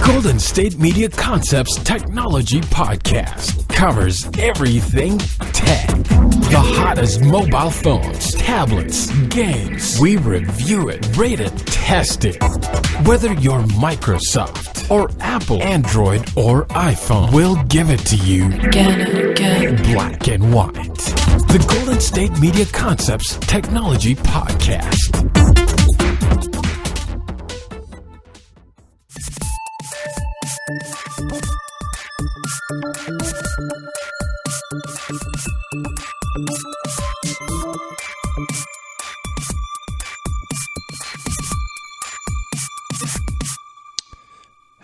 Golden State Media Concepts Technology Podcast covers everything tech. The hottest mobile phones, tablets, games. We review it, rate it, test it. Whether you're Microsoft or Apple, Android or iPhone, we'll give it to you again. Black and white. The Golden State Media Concepts Technology Podcast.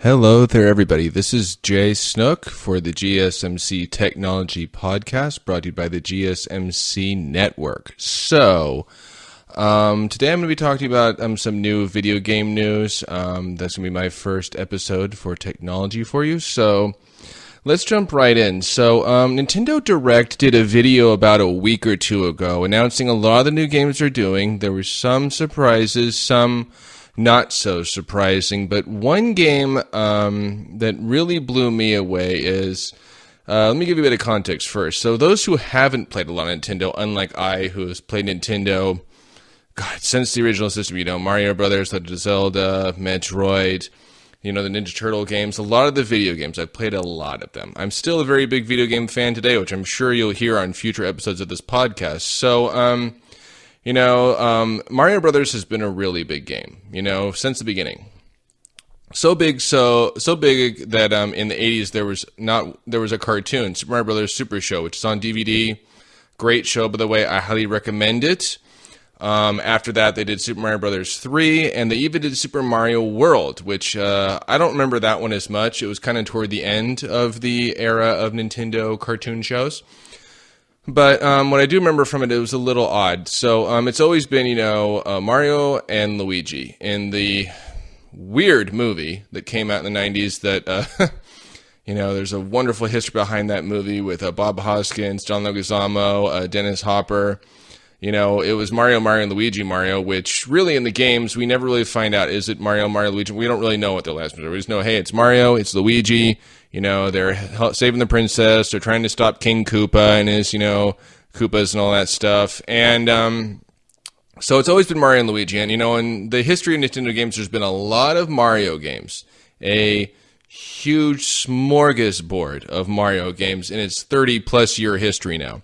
Hello there, everybody. This is Jay Snook for the GSMC Technology Podcast, brought to you by the GSMC Network. So, today I'm going to be talking about some new video game news. That's going to be my first episode for technology for you. So, let's jump right in. So, Nintendo Direct did a video about a week or two ago announcing a lot of the new games they're doing. There were some surprises, some not so surprising, but one game that really blew me away is, let me give you a bit of context first. So those who haven't played a lot of Nintendo, unlike I, who has played Nintendo, since the original system, Mario Brothers, Legend of Zelda, Metroid, the Ninja Turtle games, a lot of the video games, I've played a lot of them. I'm still a very big video game fan today, which I'm sure you'll hear on future episodes of this podcast. So, Mario Brothers has been a really big game, since the beginning. So big that in the 80s there was a cartoon, Super Mario Brothers Super Show, which is on DVD. Great show, by the way. I highly recommend it. After that, they did Super Mario Brothers 3, and they even did Super Mario World, which I don't remember that one as much. It was kind of toward the end of the era of Nintendo cartoon shows. But what I do remember from it, it was a little odd. So it's always been, Mario and Luigi in the weird movie that came out in the 90s that, there's a wonderful history behind that movie with Bob Hoskins, John Leguizamo, Dennis Hopper. It was Mario, and Luigi Mario, which really in the games, we never really find out, is it Mario, Luigi? We don't really know what their last names are. We just know, hey, it's Mario, it's Luigi. They're saving the princess. They're trying to stop King Koopa and his, Koopas and all that stuff. And so it's always been Mario and Luigi. And, in the history of Nintendo games, there's been a lot of Mario games. A huge smorgasbord of Mario games in its 30-plus year history now.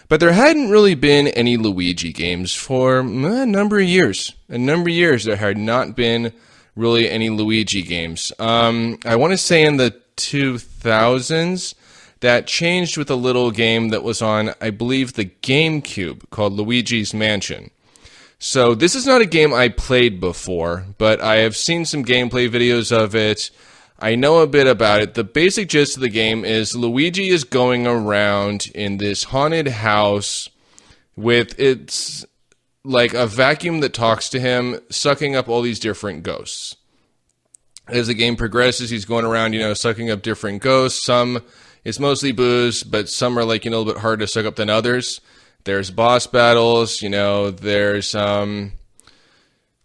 But there hadn't really been any Luigi games for a number of years. There had not been really any Luigi games. I want to say in the 2000s, that changed with a little game that was on, I believe, the GameCube called Luigi's Mansion. So this is not a game I played before, but I have seen some gameplay videos of it. I know a bit about it. The basic gist of the game is Luigi is going around in this haunted house with it's like a vacuum that talks to him, sucking up all these different ghosts. As the game progresses, he's going around, sucking up different ghosts. Some, it's mostly booze, but some are a little bit harder to suck up than others. There's boss battles, there's,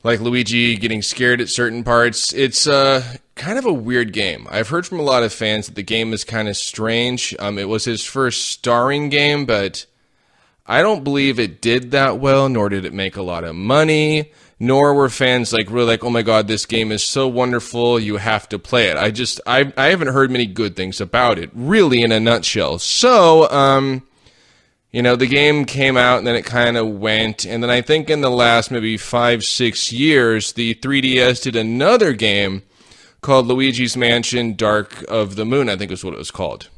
like Luigi getting scared at certain parts. It's, kind of a weird game. I've heard from a lot of fans that the game is kind of strange. It was his first starring game, but I don't believe it did that well, nor did it make a lot of money. Nor were fans really oh my god, this game is so wonderful, you have to play it. I haven't heard many good things about it, really, in a nutshell. So, the game came out and then it kind of went. And then I think in the last maybe 5-6 years, the 3DS did another game called Luigi's Mansion Dark of the Moon, I think is what it was called.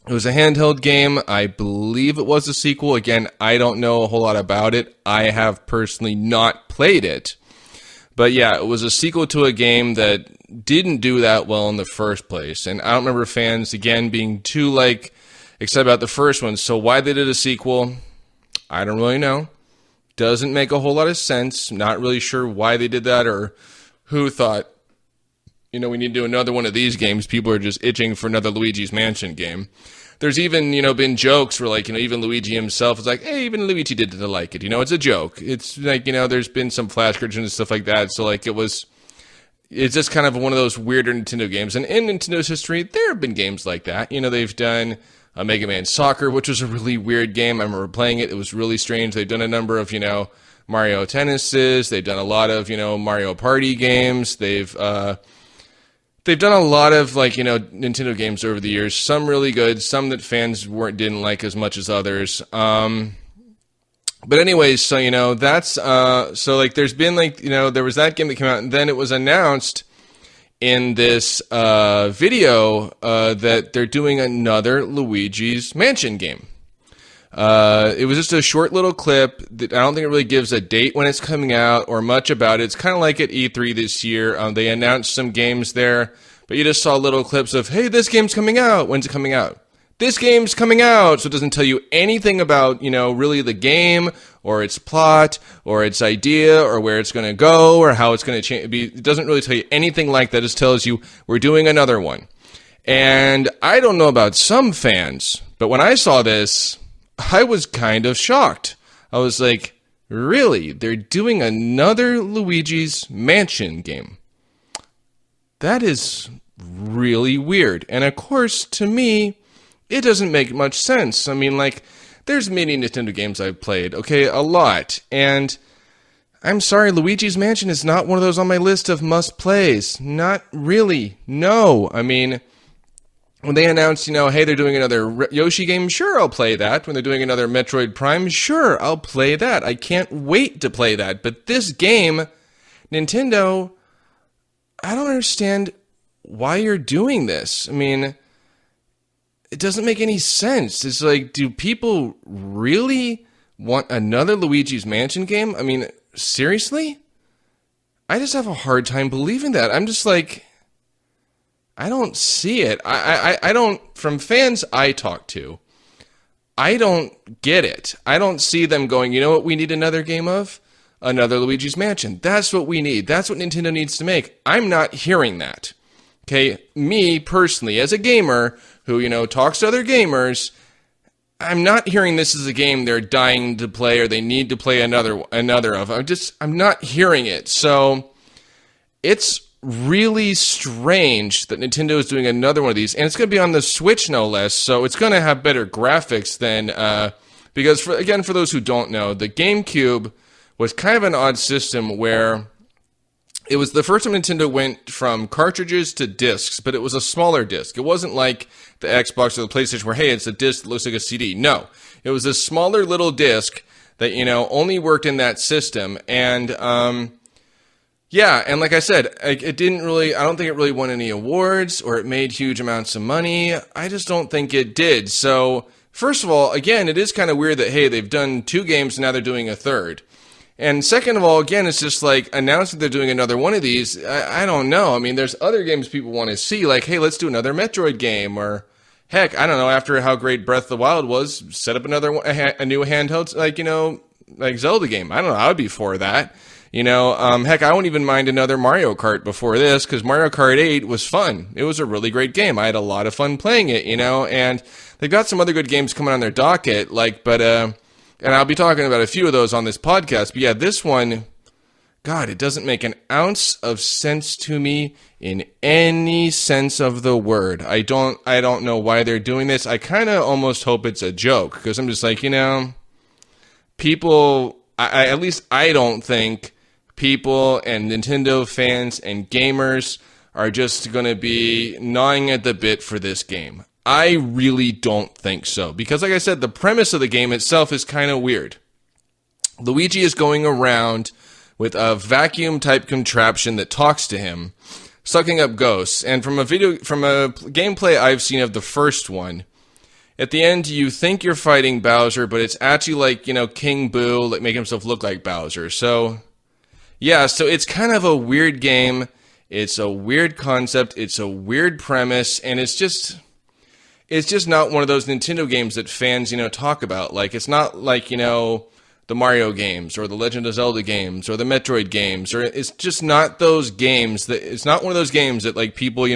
It was a handheld game. I believe it was a sequel. Again, I don't know a whole lot about it. I have personally not played it. But yeah, it was a sequel to a game that didn't do that well in the first place. And I don't remember fans, again, being too, excited about the first one. So why they did a sequel, I don't really know. Doesn't make a whole lot of sense. Not really sure why they did that or who thought, we need to do another one of these games. People are just itching for another Luigi's Mansion game. There's even, been jokes where, even Luigi himself is like, hey, even Luigi didn't like it. It's a joke. It's there's been some flash cartoons and stuff like that. So, it was, it's just kind of one of those weirder Nintendo games. And in Nintendo's history, there have been games like that. You know, they've done Mega Man Soccer, which was a really weird game. I remember playing it. It was really strange. They've done a number of, Mario Tennises. They've done a lot of, Mario Party games. They've done a lot of, Nintendo games over the years. Some really good, some that fans didn't like as much as others. But anyways, so, that's, there's been, there was that game that came out, and then it was announced in this video that they're doing another Luigi's Mansion game. It was just a short little clip that I don't think it really gives a date when it's coming out or much about it. It's kind of like at E3 this year. They announced some games there, but you just saw little clips of, hey, this game's coming out. When's it coming out? This game's coming out. So it doesn't tell you anything about, really the game or its plot or its idea or where it's going to go or how it's going to change. It doesn't really tell you anything like that. It just tells you we're doing another one. And I don't know about some fans, but when I saw this, I was kind of shocked. I was like, really? They're doing another Luigi's Mansion game? That is really weird. And of course, to me, it doesn't make much sense. I mean, there's many Nintendo games I've played, okay, a lot. And I'm sorry, Luigi's Mansion is not one of those on my list of must-plays. Not really. No. I mean, when they announced, hey, they're doing another Yoshi game, sure, I'll play that. When they're doing another Metroid Prime, sure, I'll play that. I can't wait to play that. But this game, Nintendo, I don't understand why you're doing this. I mean, it doesn't make any sense. It's like, do people really want another Luigi's Mansion game? I mean, seriously? I just have a hard time believing that. I'm just like, I don't see it. I don't, from fans I talk to, I don't get it. I don't see them going, you know what we need another game of? Another Luigi's Mansion. That's what we need. That's what Nintendo needs to make. I'm not hearing that. Okay, me personally, as a gamer who, talks to other gamers, I'm not hearing this as a game they're dying to play or they need to play another of. I'm not hearing it. So it's really strange that Nintendo is doing another one of these, and it's going to be on the Switch, no less. So it's going to have better graphics than because for those who don't know, the GameCube was kind of an odd system where it was the first time Nintendo went from cartridges to discs, but it was a smaller disc. It wasn't like the Xbox or the PlayStation where, hey, it's a disc that looks like a CD. No, it was a smaller little disc that, only worked in that system. And, yeah, and like I said, it didn't really, I don't think it really won any awards or it made huge amounts of money. I just don't think it did. So, first of all, again, it is kind of weird that, hey, they've done 2 games and now they're doing a third. And second of all, again, it's just like announcing they're doing another one of these. I don't know. I mean, there's other games people want to see, like, hey, let's do another Metroid game, or heck, I don't know. After how great Breath of the Wild was, set up another one, a new handheld, like Zelda game. I don't know. I would be for that. Heck, I wouldn't even mind another Mario Kart before this, because Mario Kart 8 was fun. It was a really great game. I had a lot of fun playing it, and they've got some other good games coming on their docket, and I'll be talking about a few of those on this podcast. But yeah, this one, God, it doesn't make an ounce of sense to me in any sense of the word. I don't know why they're doing this. I kind of almost hope it's a joke, because I'm just like, people, at least I don't think people and Nintendo fans and gamers are just going to be gnawing at the bit for this game. I really don't think so, because like I said, the premise of the game itself is kind of weird. Luigi is going around with a vacuum type contraption that talks to him, sucking up ghosts. And from a gameplay I've seen of the first one, at the end you think you're fighting Bowser, but it's actually like, King Boo, like make himself look like Bowser. So yeah, so it's kind of a weird game. It's a weird concept. It's a weird premise, and it's just not one of those Nintendo games that fans, talk about. Like, it's not like, the Mario games or the Legend of Zelda games or the Metroid games, or it's just not those games it's not one of those games that like people,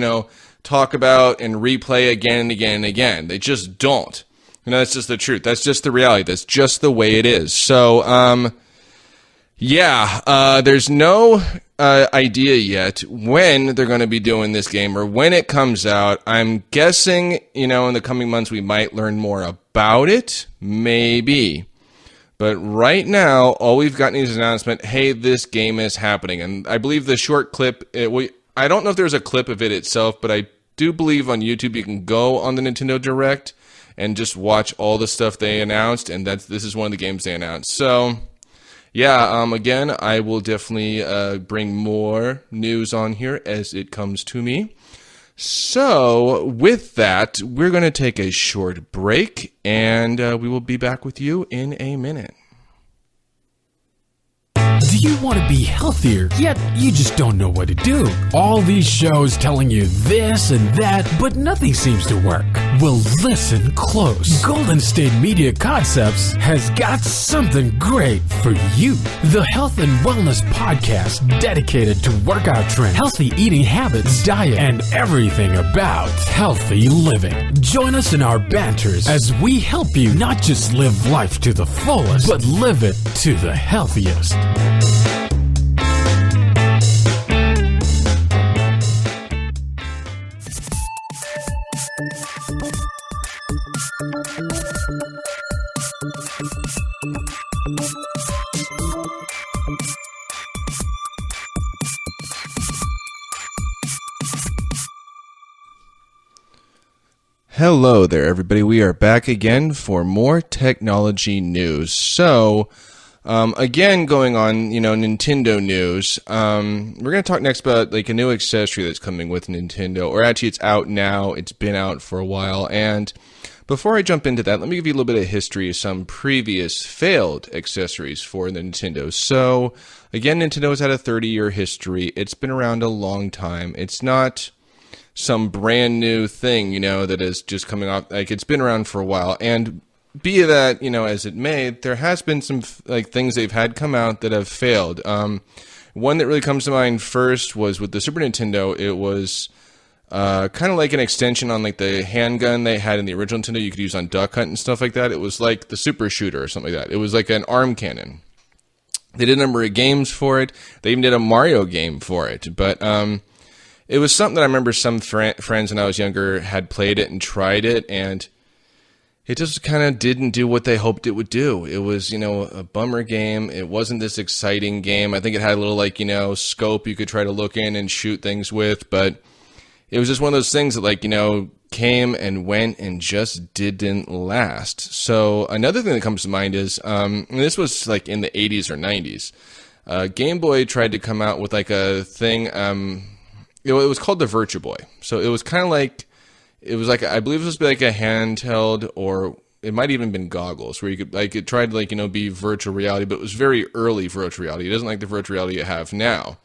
talk about and replay again and again and again. They just don't. That's just the truth. That's just the reality. That's just the way it is. So, yeah, there's no idea yet when they're going to be doing this game or when it comes out. I'm guessing, in the coming months we might learn more about it, maybe. But right now, all we've gotten is an announcement, hey, this game is happening. And I believe the short clip, I don't know if there's a clip of it itself, but I do believe on YouTube you can go on the Nintendo Direct and just watch all the stuff they announced, and this is one of the games they announced. So... yeah, again, I will definitely bring more news on here as it comes to me. So, with that, we're going to take a short break, and we will be back with you in a minute. Do you want to be healthier, yet you just don't know what to do? All these shows telling you this and that, but nothing seems to work. Well, listen close. Golden State Media Concepts has got something great for you. The Health and Wellness Podcast dedicated to workout trends, healthy eating habits, diet, and everything about healthy living. Join us in our banters as we help you not just live life to the fullest, but live it to the healthiest. Hello there, everybody. We are back again for more technology news. So, again, going on, Nintendo news. We're going to talk next about like a new accessory that's coming with Nintendo, or actually it's out now. It's been out for a while. And before I jump into that, let me give you a little bit of history of some previous failed accessories for the Nintendo. So, again, Nintendo has had a 30-year history. It's been around a long time. It's not some brand new thing, that is just coming off. Like, it's been around for a while. And be that, as it may, there has been some things they've had come out that have failed. One that really comes to mind first was with the Super Nintendo. It was kind of like an extension on like the handgun they had in the original Nintendo you could use on Duck Hunt and stuff like that. It was like the Super Shooter or something like that. It was like an arm cannon. They did a number of games for it. They even did a Mario game for it. But it was something that I remember some friends when I was younger had played it and tried it, and it just kind of didn't do what they hoped it would do. It was, a bummer game. It wasn't this exciting game. I think it had a little, scope you could try to look in and shoot things with, but it was just one of those things that, came and went and just didn't last. So another thing that comes to mind is, and this was like in the 80s or 90s, Game Boy tried to come out with like a thing, it was called the Virtua Boy. So it was kind of like, I believe it was like a handheld, or it might even been goggles, where you could, it tried to, be virtual reality, but it was very early virtual reality. It isn't like the virtual reality you have now.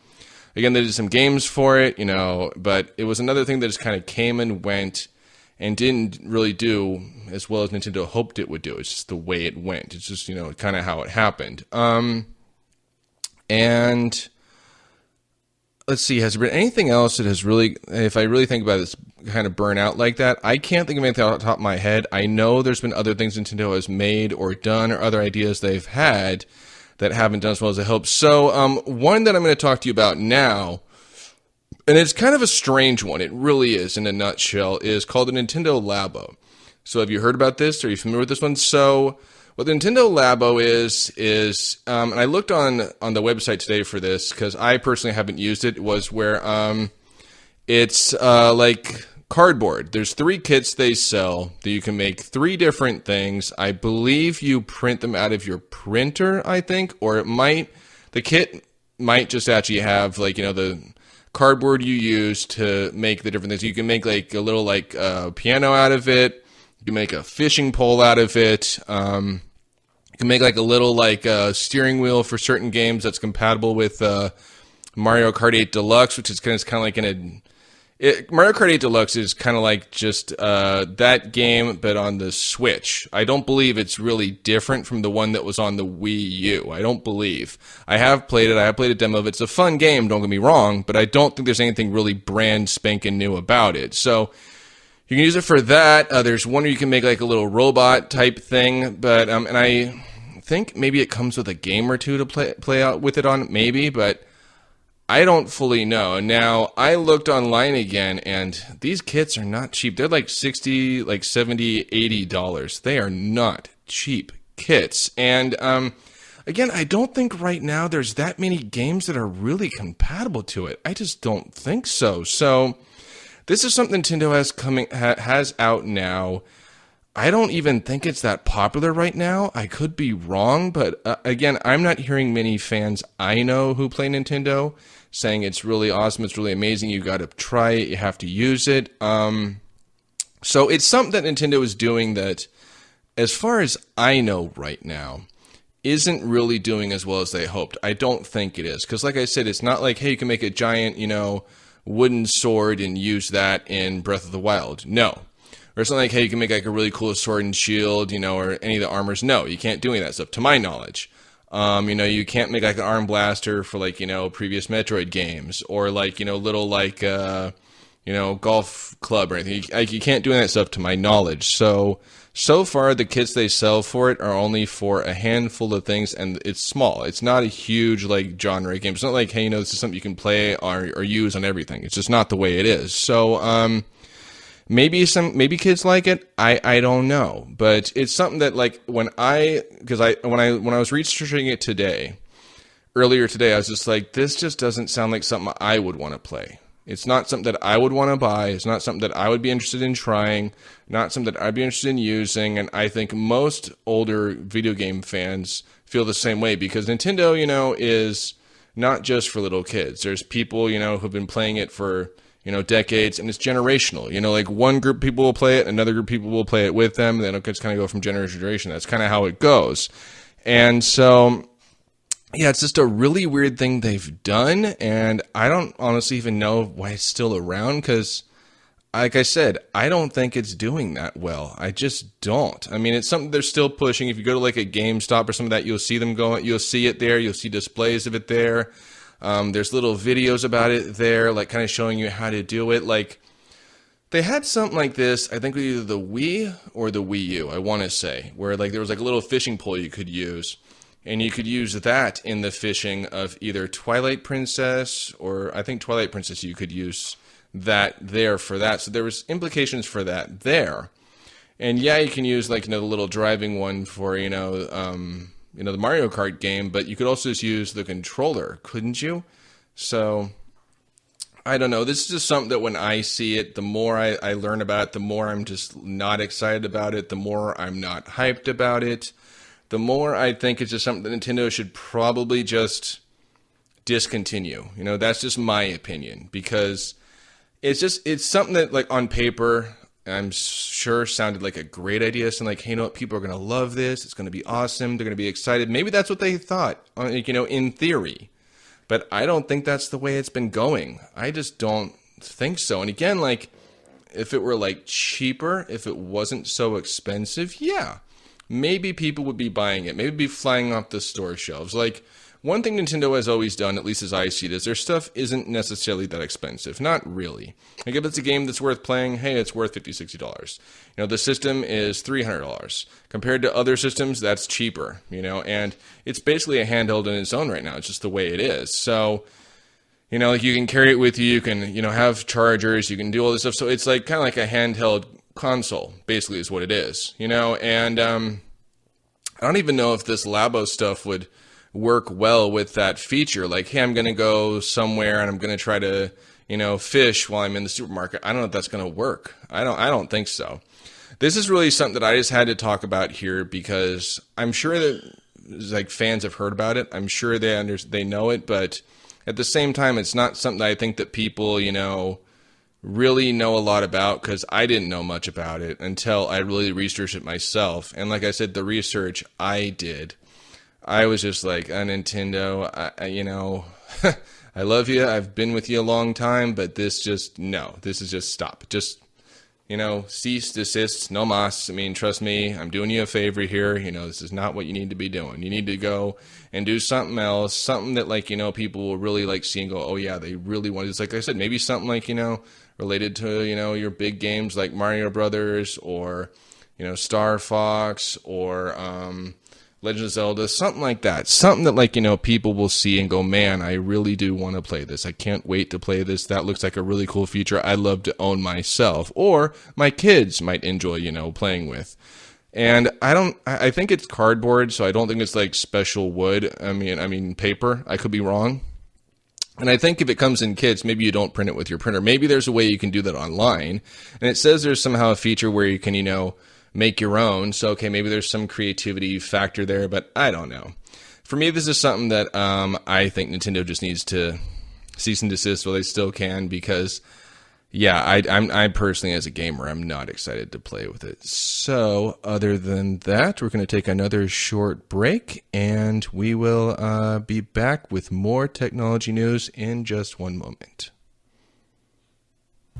Again, they did some games for it, but it was another thing that just kind of came and went and didn't really do as well as Nintendo hoped it would do. It's just the way it went. It's just, kind of how it happened. And let's see, has there been anything else that has really, if I really think about it, it's kind of burn out like that? I can't think of anything off the top of my head. I know there's been other things Nintendo has made or done, or other ideas they've had that haven't done as well as they hoped. So, one that I'm going to talk to you about now, and it's kind of a strange one, it really is, in a nutshell, is called the Nintendo Labo. So have you heard about this? Are you familiar with this one? So what the Nintendo Labo is, and I looked on the website today for this, because I personally haven't used it, was where it's like cardboard. There's 3 kits they sell that you can make 3 different things. I believe you print them out of your printer, I think, or the kit might just actually have the cardboard you use to make the different things. You can make like a little piano out of it. You can make a fishing pole out of it. You can make like a little steering wheel for certain games that's compatible with Mario Kart 8 Deluxe, which is kind of like Mario Kart 8 Deluxe is kind of like just that game, but on the Switch. I don't believe it's really different from the one that was on the Wii U. I don't believe. I have played it. I have played a demo of it. It's a fun game, don't get me wrong, but I don't think there's anything really brand spanking new about it. So you can use it for that. There's one where you can make like a little robot type thing, but and I think maybe it comes with a game or two to play out with it on, maybe, but I don't fully know. Now, I looked online again, and these kits are not cheap. They're like $60, like $70, $80. They are not cheap kits. And again, I don't think right now there's that many games that are really compatible to it. I just don't think so. So this is something Nintendo has out now. I don't even think it's that popular right now. I could be wrong, but again, I'm not hearing many fans I know who play Nintendo saying it's really awesome, it's really amazing, you got to try it, you have to use it. So it's something that Nintendo is doing that, as far as I know right now, isn't really doing as well as they hoped. I don't think it is, because like I said, it's not like, hey, you can make a giant, wooden sword and use that in Breath of the Wild. No. Or something like, hey, you can make like a really cool sword and shield, or any of the armors. No, you can't do any of that stuff, to my knowledge. You can't make like an arm blaster for like, previous Metroid games, or like, little like, golf club or anything. You can't do any of that stuff to my knowledge. So far, the kits they sell for it are only for a handful of things, and it's small. It's not a huge like genre game. It's not like, hey, this is something you can play or use on everything. It's just not the way it is. So, maybe kids like it. I don't know, but it's something that like when I was researching it earlier today, I was just like, this just doesn't sound like something I would want to play. It's not something that I would want to buy. It's not something that I would be interested in trying. Not something that I'd be interested in using. And I think most older video game fans feel the same way, because Nintendo, is not just for little kids. There's people, who've been playing it for decades, and it's generational. Like one group of people will play it, another group of people will play it with them, and then it just kind of go from generation to generation. That's kind of how it goes. And so, yeah, it's just a really weird thing they've done, and I don't honestly even know why it's still around, because, like I said, I don't think it's doing that well. I just don't. I mean, it's something they're still pushing. If you go to like a GameStop or something like that, you'll see them going, you'll see it there, you'll see displays of it there. There's little videos about it there, like kind of showing you how to do it. Like, they had something like this, I think with either the Wii or the Wii U, I want to say, where like there was like a little fishing pole you could use, and you could use that in the fishing of either Twilight Princess, or I think Twilight Princess you could use that there for that. So there was implications for that there. And yeah, you can use like, the little driving one for, the Mario Kart game, but you could also just use the controller, couldn't you? So, I don't know. This is just something that when I see it, the more I learn about it, the more I'm just not excited about it, the more I'm not hyped about it, the more I think it's just something that Nintendo should probably just discontinue. That's just my opinion, because it's something that, like, on paper, I'm sure sounded like a great idea. So like, hey, what? People are going to love this. It's going to be awesome. They're going to be excited. Maybe that's what they thought, in theory. But I don't think that's the way it's been going. I just don't think so. And again, like, if it were like cheaper, if it wasn't so expensive, yeah, maybe people would be buying it. Maybe it'd be flying off the store shelves. Like, one thing Nintendo has always done, at least as I see it, is their stuff isn't necessarily that expensive. Not really. Like, if it's a game that's worth playing, hey, it's worth $50, $60. The system is $300. Compared to other systems, that's cheaper, and it's basically a handheld in its own right now. It's just the way it is. So, like, you can carry it with you, you can, have chargers, you can do all this stuff. So it's like kind of like a handheld console, basically, is what it is, and I don't even know if this Labo stuff would work well with that feature. Like, hey, I'm going to go somewhere and I'm going to try to, fish while I'm in the supermarket. I don't know if that's going to work. I don't think so. This is really something that I just had to talk about here, because I'm sure that like fans have heard about it. I'm sure they know it, but at the same time, it's not something that I think that people, really know a lot about, because I didn't know much about it until I really researched it myself. And like I said, the research I did, I was just like, Nintendo, I love you. I've been with you a long time, but this is just stop. Just, cease, desist, no mas. I mean, trust me, I'm doing you a favor here. This is not what you need to be doing. You need to go and do something else, something that, like, people will really, like, see and go, oh, yeah, they really want it. It's like I said, maybe something like, related to, your big games like Mario Brothers, or, Star Fox, or, Legend of Zelda, something like that. Something that, like, people will see and go, man, I really do want to play this. I can't wait to play this. That looks like a really cool feature I'd love to own myself. Or my kids might enjoy, playing with. And I think it's cardboard, so I don't think it's like special wood. I mean paper. I could be wrong. And I think if it comes in kits, maybe you don't print it with your printer. Maybe there's a way you can do that online. And it says there's somehow a feature where you can, make your own. So, okay, maybe there's some creativity factor there, but I don't know. For me, this is something that I think Nintendo just needs to cease and desist while they still can, because, yeah, I personally, as a gamer, I'm not excited to play with it. So, other than that, we're going to take another short break, and we will be back with more technology news in just one moment.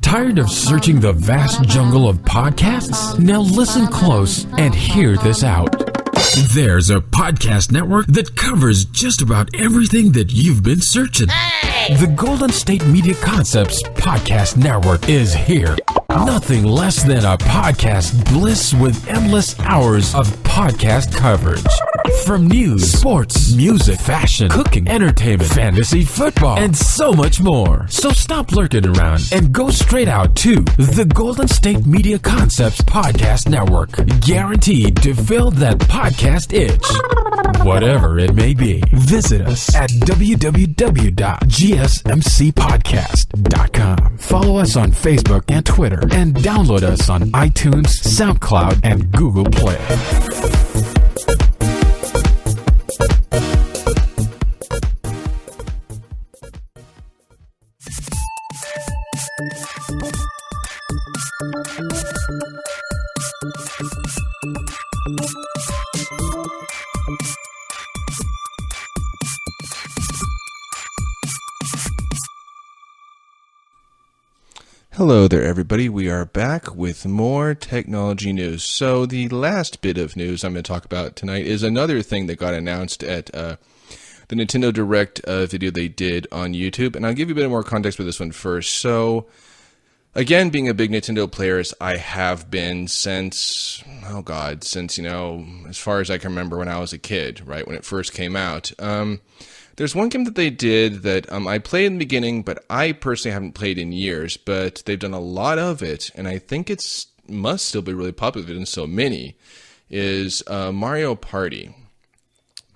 Tired of searching the vast jungle of podcasts? Now listen close and hear this out. There's a podcast network that covers just about everything that you've been searching. Hey! The Golden State Media Concepts Podcast Network is here. Nothing less than a podcast bliss with endless hours of podcast coverage. From news, sports, music, fashion, cooking, entertainment, fantasy, football, and so much more. So stop lurking around and go straight out to the Golden State Media Concepts Podcast Network. Guaranteed to fill that podcast itch. Whatever it may be. Visit us at www.gsmcpodcast.com. Follow us on Facebook and Twitter, and download us on iTunes, SoundCloud, and Google Play. Hello there, everybody. We are back with more technology news. So the last bit of news I'm going to talk about tonight is another thing that got announced at the Nintendo Direct video they did on YouTube. And I'll give you a bit more context for this one first. So, again, being a big Nintendo player, as I have been since, as far as I can remember when I was a kid, right, when it first came out. There's one game that they did that I played in the beginning, but I personally haven't played in years, but they've done a lot of it, and I think it must still be really popular, there's been so many, is Mario Party.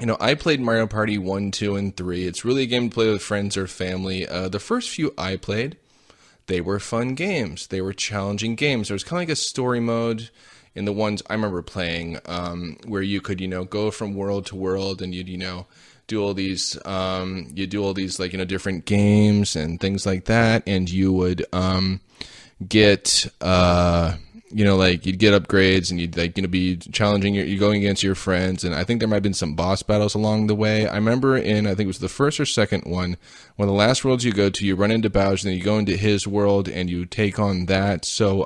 I played Mario Party 1, 2, and 3. It's really a game to play with friends or family. The first few I played, they were fun games. They were challenging games. There was kind of like a story mode in the ones I remember playing, where you could, go from world to world, and you'd, do all these, different games and things like that, and you would get, you'd get upgrades, and you'd, be challenging, you're going against your friends, and I think there might have been some boss battles along the way. I remember I think it was the first or second one, one of the last worlds you go to, you run into Bowser, then you go into his world, and you take on that, So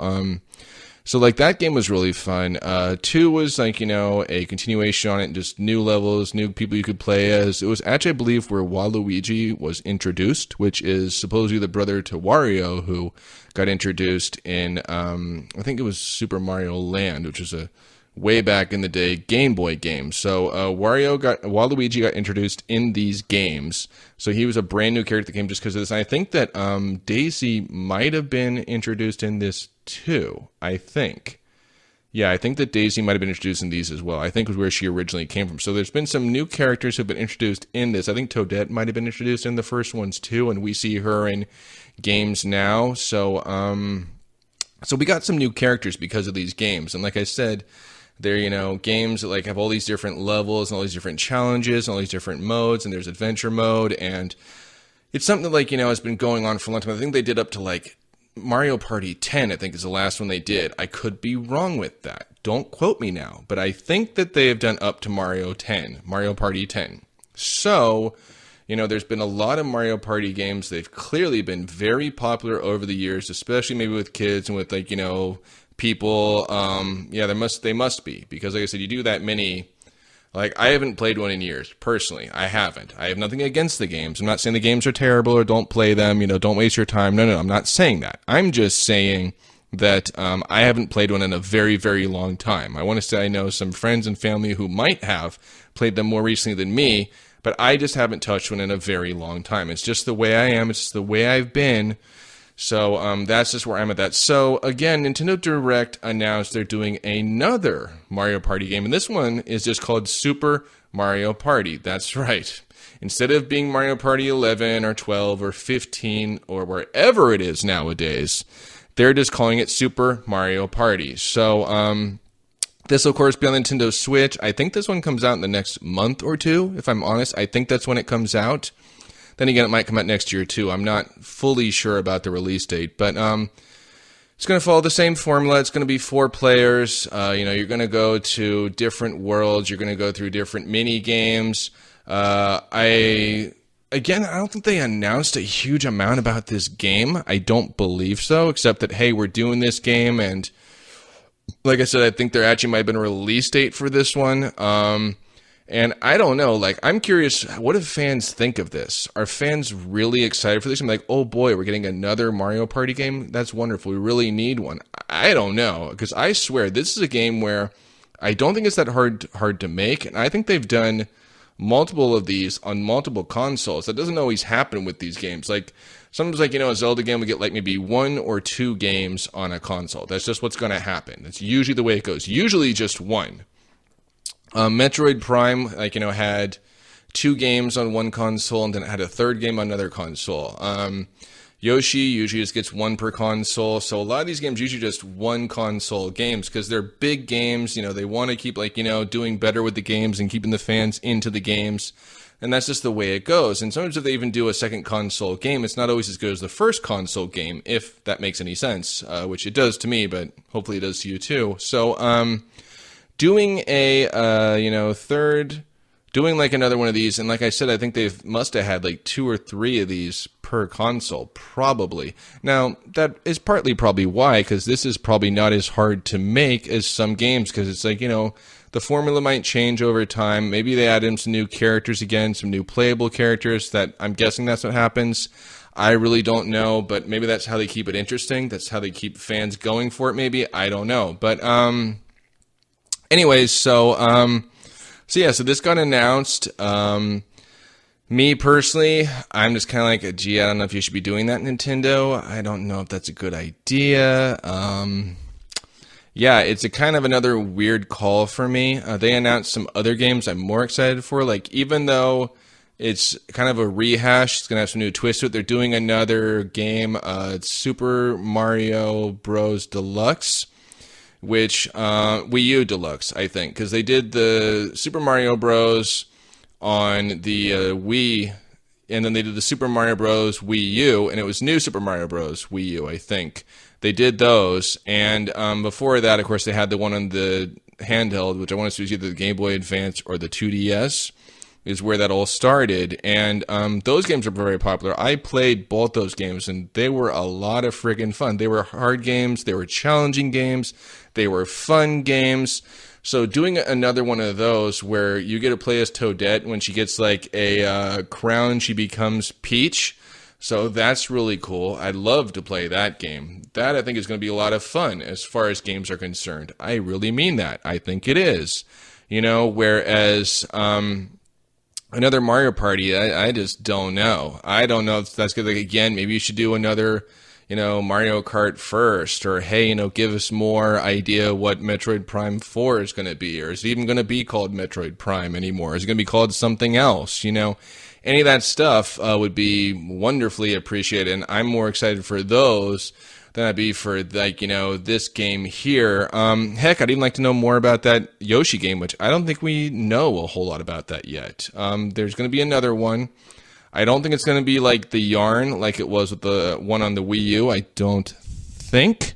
that game was really fun. 2 was a continuation on it, just new levels, new people you could play as. It was actually, I believe, where Waluigi was introduced, which is supposedly the brother to Wario, who got introduced in, I think it was Super Mario Land, which was a way back in the day Game Boy game. So Waluigi got introduced in these games. So he was a brand new character that came just because of this. And I think that Daisy might have been introduced in this too, I think. Yeah, I think that Daisy might have been introduced in these as well. I think it was where she originally came from. So there's been some new characters who have been introduced in this. I think Toadette might have been introduced in the first ones too, and we see her in games now. So we got some new characters because of these games. And like I said, they're, games that have all these different levels and all these different challenges and all these different modes, and there's adventure mode, and it's something that has been going on for a long time. I think they did up to Mario Party 10, I think, is the last one they did. I could be wrong with that. Don't quote me now. But I think that they have done up to Mario Party 10. So, there's been a lot of Mario Party games. They've clearly been very popular over the years, especially maybe with kids and with, people. They must be. Because, like I said, you do that many... I haven't played one in years, personally. I haven't. I have nothing against the games. I'm not saying the games are terrible or don't play them, don't waste your time. No, I'm not saying that. I'm just saying that I haven't played one in a very, very long time. I want to say I know some friends and family who might have played them more recently than me, but I just haven't touched one in a very long time. It's just the way I am. It's just the way I've been. So that's just where I'm at that. So again, Nintendo Direct announced they're doing another Mario Party game, and this one is just called Super Mario Party. That's right. Instead of being Mario Party 11 or 12 or 15 or wherever it is nowadays, they're just calling it Super Mario Party. So this will, of course, be on Nintendo Switch. I think this one comes out in the next month or two, if I'm honest. I think that's when it comes out. Then again, it might come out next year, too. I'm not fully sure about the release date. But it's going to follow the same formula. It's going to be 4 players. You're going to go to different worlds. You're going to go through different mini games. I don't think they announced a huge amount about this game. I don't believe so, except that, hey, we're doing this game. And like I said, I think there actually might have been a release date for this one. And I don't know, I'm curious, what do fans think of this? Are fans really excited for this? I'm like, oh boy, we're getting another Mario Party game? That's wonderful. We really need one. I don't know, because I swear, this is a game where I don't think it's that hard to make, and I think they've done multiple of these on multiple consoles. That doesn't always happen with these games. Sometimes, a Zelda game, we get maybe 1 or 2 games on a console. That's just what's going to happen. That's usually the way it goes. Usually just 1. Metroid Prime, had 2 games on one console, and then it had a 3rd game on another console. Yoshi usually just gets 1 per console, so a lot of these games usually just 1 console games, because they're big games, they want to keep, doing better with the games and keeping the fans into the games, and that's just the way it goes. And sometimes if they even do a second console game, it's not always as good as the first console game, if that makes any sense, which it does to me, but hopefully it does to you too. So, doing a, doing another one of these, and like I said, I think they must have had 2 or 3 of these per console, probably. Now, that is partly probably why, because this is probably not as hard to make as some games, because it's the formula might change over time. Maybe they add in some new characters again, some new playable characters, that I'm guessing that's what happens. I really don't know, but maybe that's how they keep it interesting. That's how they keep fans going for it, maybe. I don't know. But, anyways, so this got announced. Me personally, I'm just kind of gee, I don't know if you should be doing that, Nintendo. I don't know if that's a good idea. It's a kind of another weird call for me. They announced some other games I'm more excited for. Even though it's kind of a rehash, it's going to have some new twists to it. They're doing another game. It's Super Mario Bros. Deluxe, which Wii U Deluxe, I think, because they did the Super Mario Bros. On the Wii, and then they did the Super Mario Bros. Wii U, and it was New Super Mario Bros. Wii U, I think. They did those, and before that, of course, they had the one on the handheld, which I want to say was either the Game Boy Advance or the 2DS, is where that all started, and those games are very popular. I played both those games, and they were a lot of friggin' fun. They were hard games, they were challenging games, they were fun games. So doing another one of those where you get to play as Toadette, when she gets a crown, she becomes Peach. So that's really cool. I'd love to play that game. That, I think, is going to be a lot of fun as far as games are concerned. I really mean that. I think it is. Whereas another Mario Party, I just don't know. I don't know if that's good. Again, maybe you should do another Mario Kart first, or hey, give us more idea what Metroid Prime 4 is going to be, or is it even going to be called Metroid Prime anymore? Is it going to be called something else? Any of that stuff would be wonderfully appreciated, and I'm more excited for those than I'd be for this game here. Heck, I'd even like to know more about that Yoshi game, which I don't think we know a whole lot about that yet. There's going to be another one. I don't think it's going to be like the yarn like it was with the one on the Wii U. I don't think.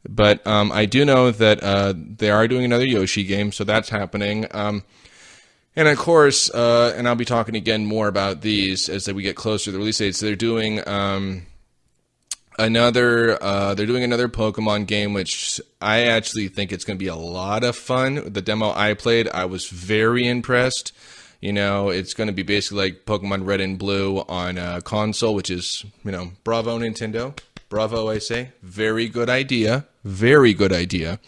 But I do know that they are doing another Yoshi game, so that's happening. And of course, and I'll be talking again more about these as we get closer to the release dates. They're doing another Pokemon game, which I actually think it's going to be a lot of fun. The demo I played, I was very impressed. It's going to be basically like Pokemon Red and Blue on a console, which is, bravo, Nintendo. Bravo, I say. Very good idea. Very good idea.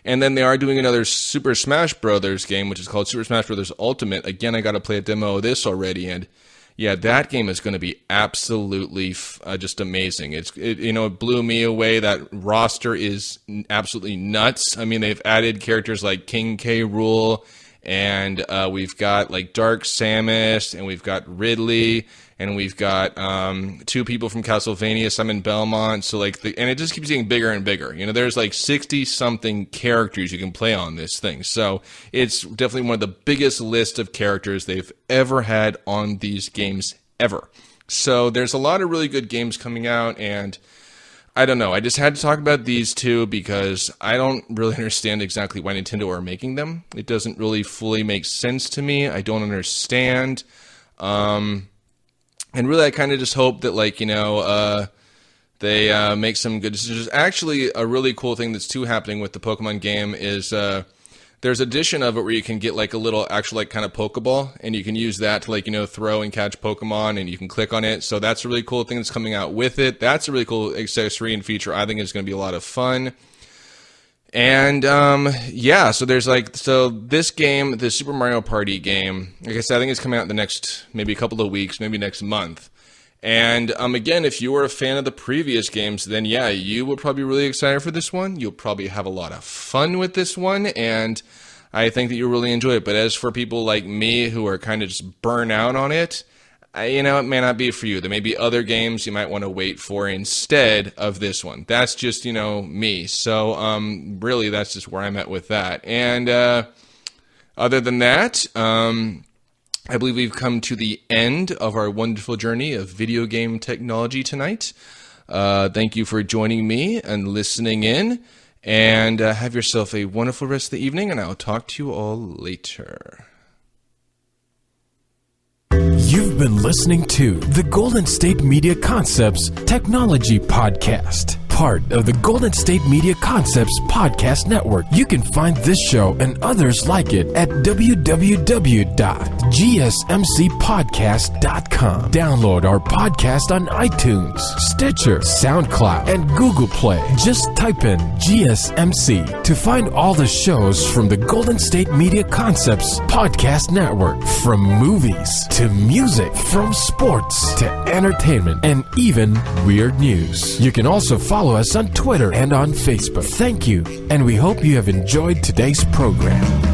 And then they are doing another Super Smash Brothers game, which is called Super Smash Brothers Ultimate. Again, I got to play a demo of this already, and yeah, that game is going to be absolutely just amazing. It blew me away. That roster is absolutely nuts. I mean, they've added characters like King K. Rool, and we've got like Dark Samus, and we've got Ridley, and we've got 2 people from Castlevania, Simon Belmont. So and it just keeps getting bigger and bigger. There's like 60-something characters you can play on this thing. So it's definitely one of the biggest lists of characters they've ever had on these games ever. So there's a lot of really good games coming out, and I don't know. I just had to talk about these 2 because I don't really understand exactly why Nintendo are making them. It doesn't really fully make sense to me. I don't understand. And really, I kind of just hope that, they make some good decisions. Actually, a really cool thing that's happening with the Pokemon game is there's an edition of it where you can get like a little actual kind of Pokeball, and you can use that to throw and catch Pokemon, and you can click on it. So that's a really cool thing that's coming out with it. That's a really cool accessory and feature. I think it's going to be a lot of fun. And so there's this game, the Super Mario Party game, like I said, I think it's coming out in the next maybe a couple of weeks, maybe next month. And again, if you were a fan of the previous games, then yeah, you would probably be really excited for this one. You'll probably have a lot of fun with this one, and I think that you'll really enjoy it. But as for people like me who are kind of just burnt out on it, it may not be for you. There may be other games you might want to wait for instead of this one. That's just, me. So, really, that's just where I'm at with that. And other than that, I believe we've come to the end of our wonderful journey of video game technology tonight. Thank you for joining me and listening in. And have yourself a wonderful rest of the evening, and I'll talk to you all later. You've been listening to the Golden State Media Concepts Technology Podcast, part of the Golden State Media Concepts Podcast Network. You can find this show and others like it at www.gsmcpodcast.com. Download our podcast on iTunes, Stitcher, SoundCloud, and Google Play. Just type in GSMC to find all the shows from the Golden State Media Concepts Podcast Network, from movies to music, from sports to entertainment, and even weird news. You can also follow us on Twitter and on Facebook. Thank you, and we hope you have enjoyed today's program.